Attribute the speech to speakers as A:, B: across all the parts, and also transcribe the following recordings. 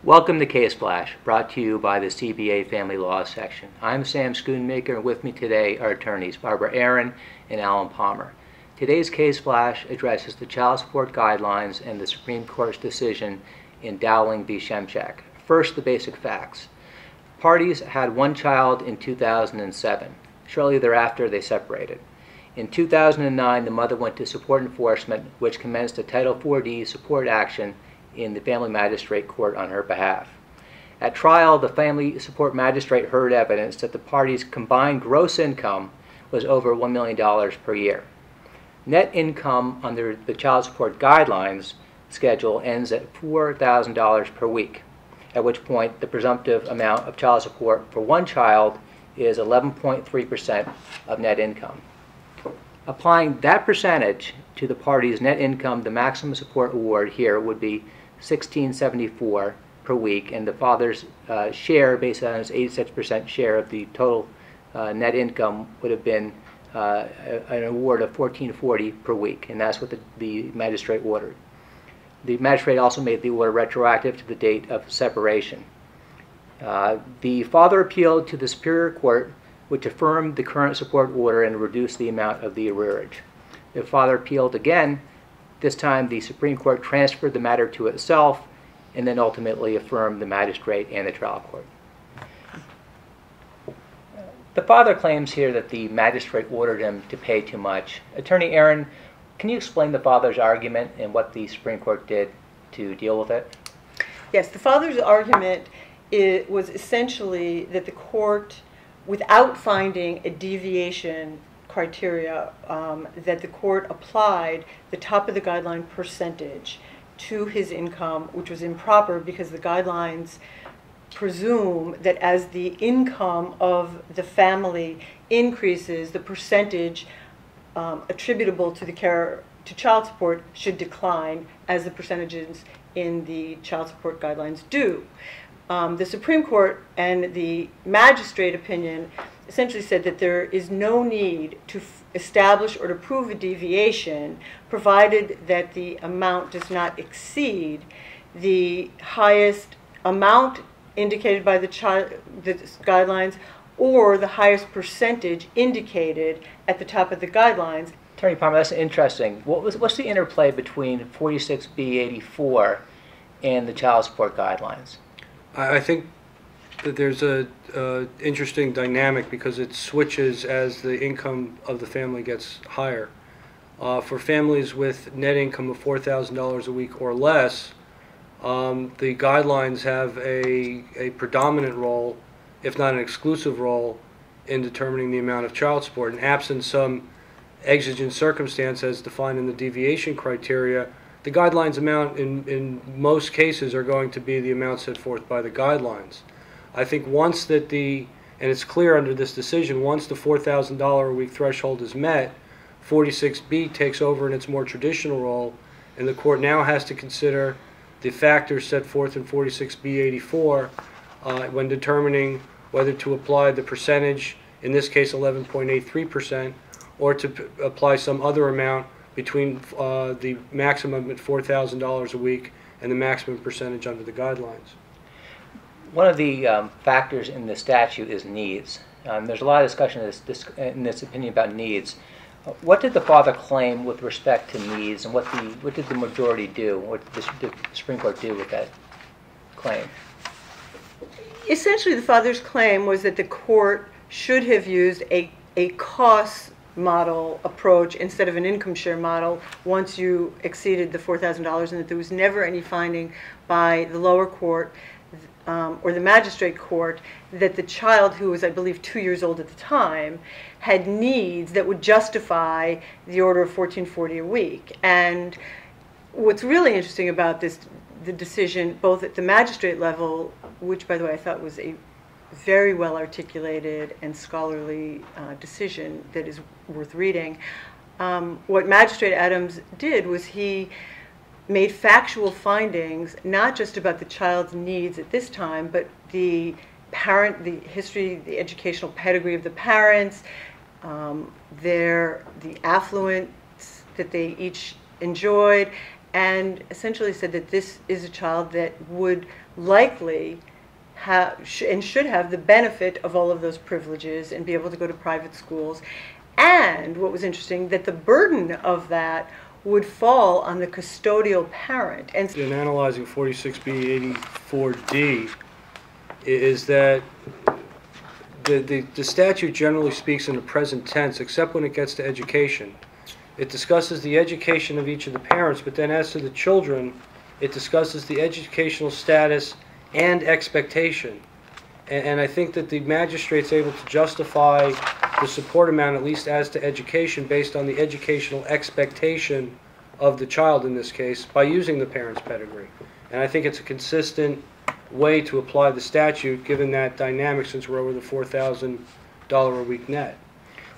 A: Welcome to Case Flash, brought to you by the CBA Family Law Section. I'm Sam Schoonmaker, and with me today are attorneys Barbara Aaron and Alan Palmer. Today's Case Flash addresses the child support guidelines and the Supreme Court's decision in Dowling v. Szymczak. First, the basic facts. Parties had one child in 2007. Shortly thereafter, they separated. In 2009, the mother went to support enforcement, which commenced a Title IV-D support action in the Family Magistrate Court on her behalf. At trial, the Family Support Magistrate heard evidence that the parties' combined gross income was over $1 million per year. Net income under the child support guidelines schedule ends at $4,000 per week, at which point the presumptive amount of child support for one child is 11.3% of net income. Applying that percentage to the party's net income, the maximum support award here would be $1,674 per week, and the father's share, based on his 86% share of the total net income, would have been an award of $1,440 per week, and that's what the magistrate ordered. The magistrate also made the order retroactive to the date of separation. The father appealed to the Superior Court, which affirmed the current support order and reduced the amount of the arrearage. The father appealed again. This time, the Supreme Court transferred the matter to itself and then ultimately affirmed the magistrate and the trial court. The father claims here that the magistrate ordered him to pay too much. Attorney Aaron, can you explain the father's argument and what the Supreme Court did to deal with it?
B: Yes, the father's argument was essentially that the court, without finding a deviation criteria, that the court applied the top of the guideline percentage to his income, which was improper because the guidelines presume that as the income of the family increases, the percentage attributable to child support should decline, as the percentages in the child support guidelines do. The Supreme Court and the magistrate opinion essentially said that there is no need to establish or to prove a deviation, provided that the amount does not exceed the highest amount indicated by the guidelines or the highest percentage indicated at the top of the guidelines.
A: Attorney Palmer, that's interesting. What's the interplay between 46B-84 and the child support guidelines?
C: I think that there's a interesting dynamic because it switches as the income of the family gets higher. For families with net income of $4,000 a week or less, the guidelines have a predominant role, if not an exclusive role, in determining the amount of child support. And absent some exigent circumstance as defined in the deviation criteria, the guidelines amount in most cases are going to be the amount set forth by the guidelines. I think once that and it's clear under this decision, once the $4,000 a week threshold is met, 46B takes over in its more traditional role, and the court now has to consider the factors set forth in 46B-84 when determining whether to apply the percentage, in this case 11.83%, or to apply some other amount between the maximum at $4,000 a week and the maximum percentage under the guidelines.
A: One of the factors in the statute is needs. There's a lot of discussion in this opinion about needs. What did the father claim with respect to needs, and what did the majority do? What did the Supreme Court do with that claim?
B: Essentially, the father's claim was that the court should have used a cost model approach instead of an income share model once you exceeded the $4,000, and that there was never any finding by the lower court or the magistrate court that the child, who was, I believe, 2 years old at the time, had needs that would justify the order of $1,440 a week. And what's really interesting about the decision, both at the magistrate level, which, by the way, I thought was a very well articulated and scholarly decision that is worth reading. What Magistrate Adams did was he made factual findings, not just about the child's needs at this time, but the history, the educational pedigree of the parents, the affluence that they each enjoyed, and essentially said that this is a child that would likely and should have the benefit of all of those privileges and be able to go to private schools. And what was interesting, that the burden of that would fall on the custodial parent. And
C: in analyzing 46B 84D is that the statute generally speaks in the present tense, except when it gets to education. It discusses the education of each of the parents, but then as to the children, it discusses the educational status and expectation. And I think that the magistrate's able to justify the support amount, at least as to education, based on the educational expectation of the child in this case, by using the parent's pedigree. And I think it's a consistent way to apply the statute, given that dynamic, since we're over the $4,000 a week net.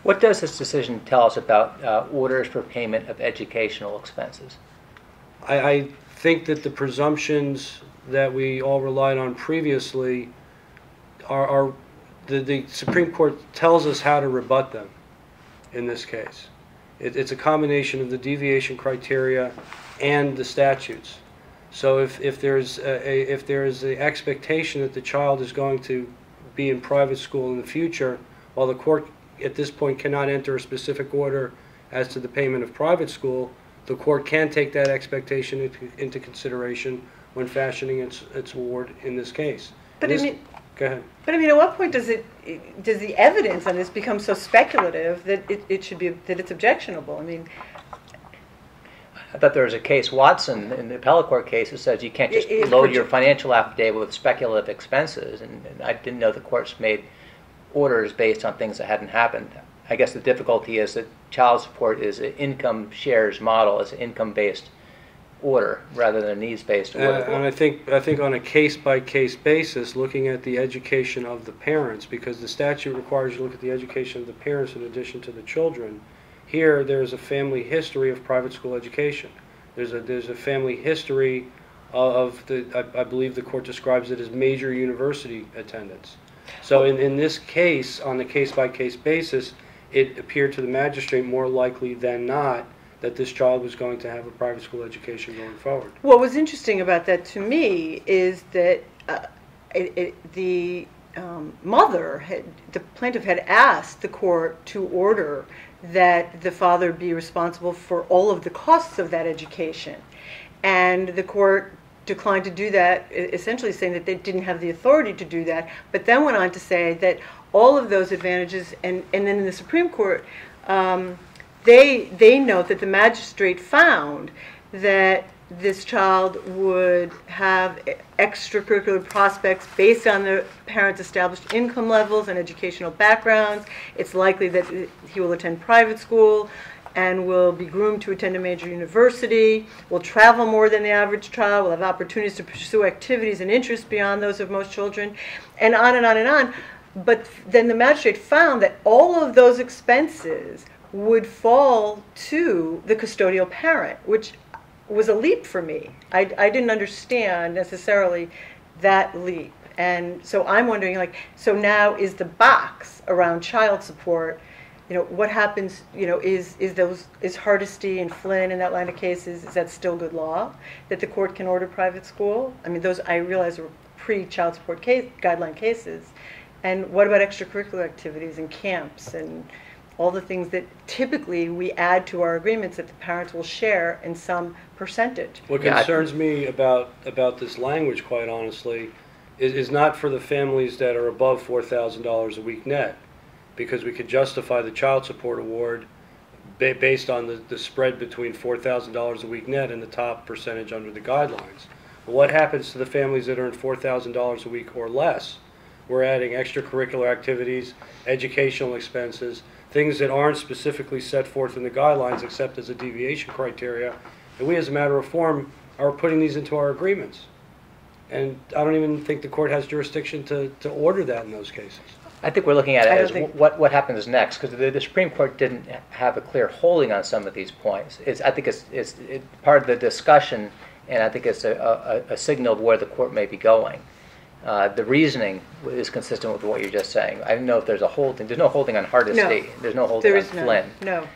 A: What does this decision tell us about orders for payment of educational expenses?
C: I think that the presumptions that we all relied on previously are the Supreme Court tells us how to rebut them in this case. It's a combination of the deviation criteria and the statutes. So if there is the expectation that the child is going to be in private school in the future, while the court at this point cannot enter a specific order as to the payment of private school, the court can take that expectation into consideration when fashioning its award in this case.
B: But
C: go ahead.
B: But at what point does the evidence on this become so speculative that it's objectionable?
A: I thought there was a case, Watson, in the appellate court case, that says you can't just load your financial affidavit with speculative expenses, and I didn't know the courts made orders based on things that hadn't happened. I guess the difficulty is that child support is an income shares model, it's an income-based order rather than a needs-based order.
C: And I think on a case-by-case basis, looking at the education of the parents, because the statute requires you to look at the education of the parents in addition to the children. Here, there's a family history of private school education. There's a family history of I believe the court describes it as major university attendance. So in this case, on the case-by-case basis, it appeared to the magistrate more likely than not that this child was going to have a private school education going forward.
B: What was interesting about that to me is that the plaintiff had asked the court to order that the father be responsible for all of the costs of that education. And the court declined to do that, essentially saying that they didn't have the authority to do that, but then went on to say that all of those advantages, and then in the Supreme Court, they note that the magistrate found that this child would have extracurricular prospects based on the parents' established income levels and educational backgrounds. It's likely that he will attend private school and will be groomed to attend a major university, will travel more than the average child, will have opportunities to pursue activities and interests beyond those of most children, and on and on and on. But then the magistrate found that all of those expenses would fall to the custodial parent, which was a leap for me. I didn't understand necessarily that leap. And so I'm wondering, so now is the box around child support, what happens, is Hardesty and Flynn in that line of cases, is that still good law, that the court can order private school? Those I realize were pre-child support guideline cases. And what about extracurricular activities and camps and all the things that typically we add to our agreements that the parents will share in some percentage?
C: What concerns me about this language, quite honestly, is not for the families that are above $4,000 a week net, because we could justify the child support award based on the spread between $4,000 a week net and the top percentage under the guidelines. But what happens to the families that earn $4,000 a week or less? We're adding extracurricular activities, educational expenses, things that aren't specifically set forth in the guidelines except as a deviation criteria, and we as a matter of form are putting these into our agreements. And I don't even think the court has jurisdiction to order that in those cases.
A: I think we're looking at it as what happens next, because the Supreme Court didn't have a clear holding on some of these points. I think it's part of the discussion, and I think it's a signal of where the court may be going. The reasoning is consistent with what you're just saying. I don't know if there's a holding. There's no holding on Hardesty.
B: No,
A: there's no holding on Flynn.
B: No.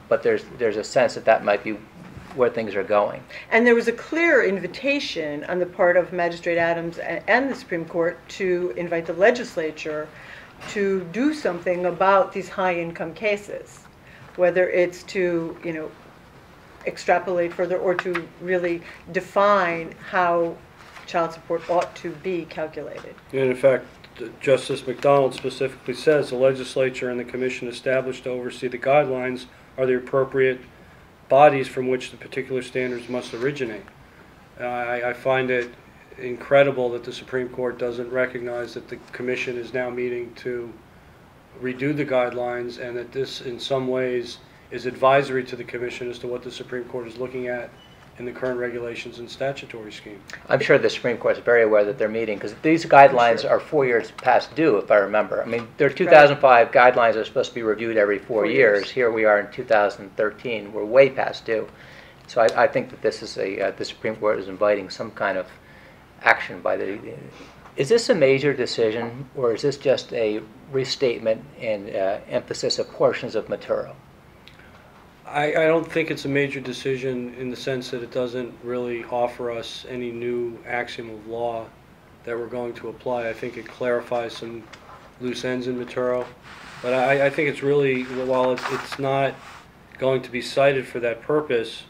A: But there's a sense that might be where things are going.
B: And there was a clear invitation on the part of Magistrate Adams and the Supreme Court to invite the legislature to do something about these high-income cases, whether it's to, extrapolate further or to really define how child support ought to be calculated.
C: And in fact, Justice McDonald specifically says the legislature and the commission established to oversee the guidelines are the appropriate bodies from which the particular standards must originate. I find it incredible that the Supreme Court doesn't recognize that the commission is now meeting to redo the guidelines, and that this in some ways is advisory to the commission as to what the Supreme Court is looking at in the current regulations and statutory scheme.
A: I'm sure the Supreme Court is very aware that they're meeting, because these guidelines are 4 years past due, if I remember. I mean, their 2005 guidelines are supposed to be reviewed every 4 years. Here we are in 2013. We're way past due. So I think that this is the Supreme Court is inviting some kind of action by the... Is this a major decision, or is this just a restatement and emphasis of portions of material?
C: I don't think it's a major decision in the sense that it doesn't really offer us any new axiom of law that we're going to apply. I think it clarifies some loose ends in material. But I think it's really, while it's not going to be cited for that purpose,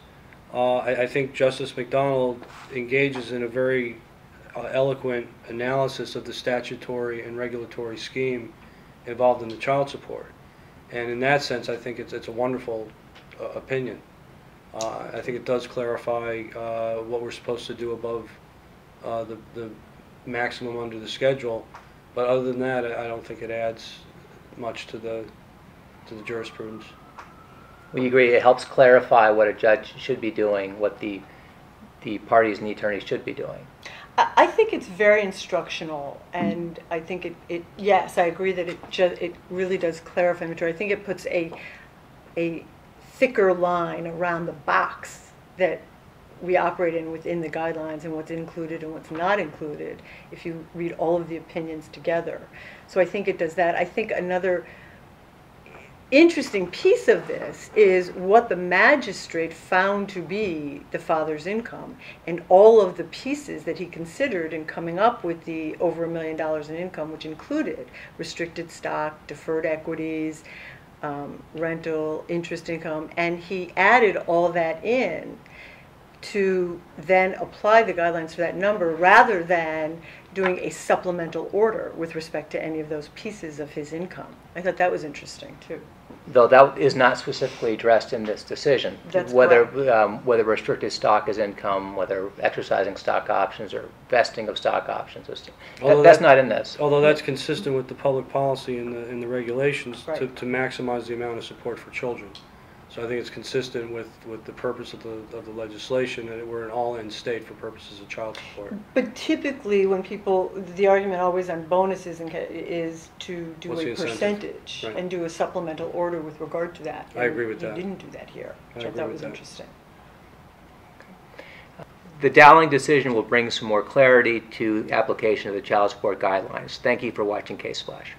C: I think Justice McDonald engages in a very eloquent analysis of the statutory and regulatory scheme involved in the child support. And in that sense, I think it's a wonderful opinion. I think it does clarify what we're supposed to do above the maximum under the schedule, but other than that, I don't think it adds much to the jurisprudence.
A: We agree it helps clarify what a judge should be doing, what the parties and the attorneys should be doing.
B: I think it's very instructional, and I think it yes, I agree that it really does clarify material. I think it puts a thicker line around the box that we operate in within the guidelines and what's included and what's not included if you read all of the opinions together. So I think it does that. I think another interesting piece of this is what the magistrate found to be the father's income and all of the pieces that he considered in coming up with the over $1 million in income, which included restricted stock, deferred equities, rental, interest income, and he added all that in to then apply the guidelines for that number rather than doing a supplemental order with respect to any of those pieces of his income. I thought that was interesting too.
A: Though that is not specifically addressed in this decision.
B: That's
A: whether
B: correct.
A: Whether restricted stock is income, whether exercising stock options or vesting of stock options. That's not in this.
C: Although that's consistent with the public policy in the regulations
B: Right.
C: to maximize the amount of support for children. So I think it's consistent with the purpose of the legislation, that we're an all-in state for purposes of child support.
B: But typically when the argument always on bonuses is to do
C: What's the
B: a
C: incentive?
B: percentage
C: Right.
B: and do a supplemental order with regard to that.
C: I agree with that.
B: He didn't do that here, which I
C: agree
B: thought
C: with
B: was
C: that.
B: interesting.
A: The Dowling decision will bring some more clarity to the application of the child support guidelines. Thank you for watching Case Flash.